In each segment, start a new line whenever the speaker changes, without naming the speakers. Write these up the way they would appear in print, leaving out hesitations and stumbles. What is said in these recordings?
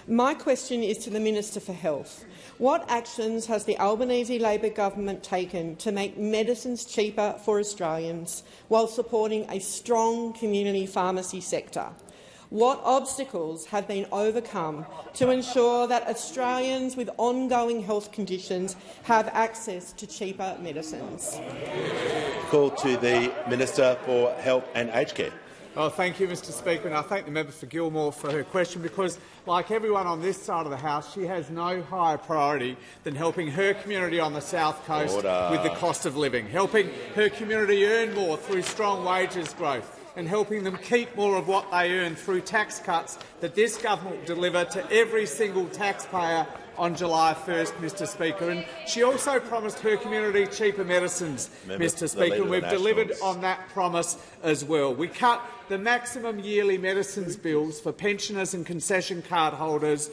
My question is to the Minister for Health. What actions has the Albanese Labor government taken to make medicines cheaper for Australians while supporting a strong community pharmacy sector? What obstacles have been overcome to ensure that Australians with ongoing health conditions have access to cheaper medicines?
Call to the Minister for Health and Aged Care.
Well, thank you, Mr Speaker, and I thank the member for Gilmore for her question because, like everyone on this side of the House, she has no higher priority than helping her community on the South Coast with the cost of living, helping her community earn more through strong wages growth, and helping them keep more of what they earn through tax cuts that this government will deliver to every single taxpayer on July 1st, Mr Speaker. And she also promised her community cheaper medicines, Mr Speaker, and we've delivered on that promise as well. We cut the maximum yearly medicines bills for pensioners and concession card holders,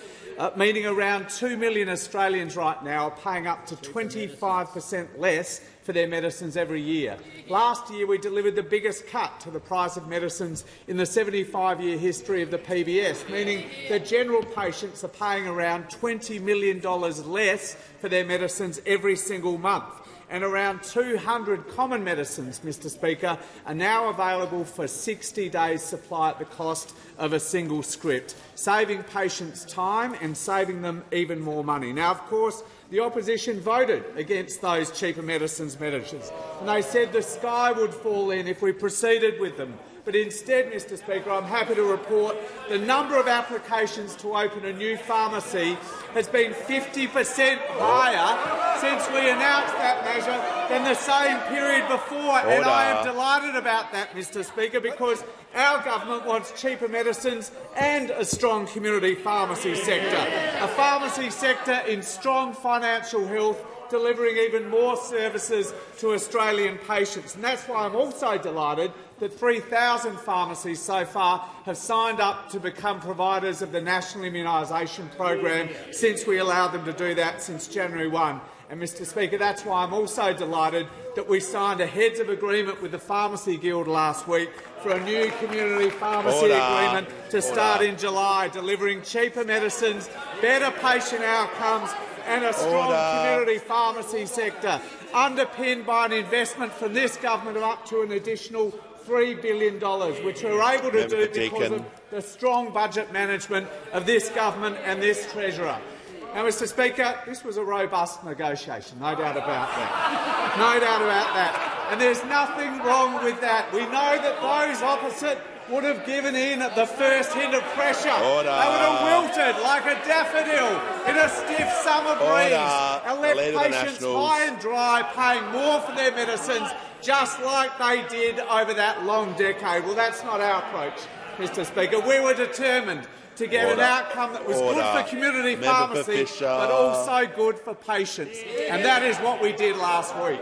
meaning around 2 million Australians right now are paying up to 25% less for their medicines every year. Last year, we delivered the biggest cut to the price of medicines in the 75-year history of the PBS, meaning that general patients are paying around $20 million less for their medicines every single month. And around 200 common medicines, Mr Speaker, are now available for 60 days' supply at the cost of a single script, saving patients time and saving them even more money. Now, of course, the opposition voted against those cheaper medicines measures, and they said the sky would fall in if we proceeded with them. But instead, Mr Speaker, I'm happy to report the number of applications to open a new pharmacy has been 50% higher since we announced that measure than the same period before. And I am delighted about that, Mr Speaker, because our government wants cheaper medicines and a strong community pharmacy sector, a pharmacy sector in strong financial health, delivering even more services to Australian patients. And that's why I'm also delighted that 3,000 pharmacies so far have signed up to become providers of the National Immunisation Program since we allowed them to do that since January 1. And, Mr Speaker, that's why I'm also delighted that we signed a heads of agreement with the Pharmacy Guild last week for a new community pharmacy agreement to start in July, delivering cheaper medicines, better patient outcomes and a strong community pharmacy sector, underpinned by an investment from this government of up to an additional $3 billion, which we're able to do because of the strong budget management of this government and this Treasurer. Now, Mr Speaker, this was a robust negotiation, no doubt about that. No doubt about that. And there's nothing wrong with that. We know that those opposite would have given in at the first hint of pressure. They would have wilted like a daffodil in a stiff summer breeze and left patients high and dry, paying more for their medicines, just like they did over that long decade. Well, that's not our approach, Mr Speaker. We were determined to get an outcome that was good for community pharmacy, but also good for patients. And that is what we did last week.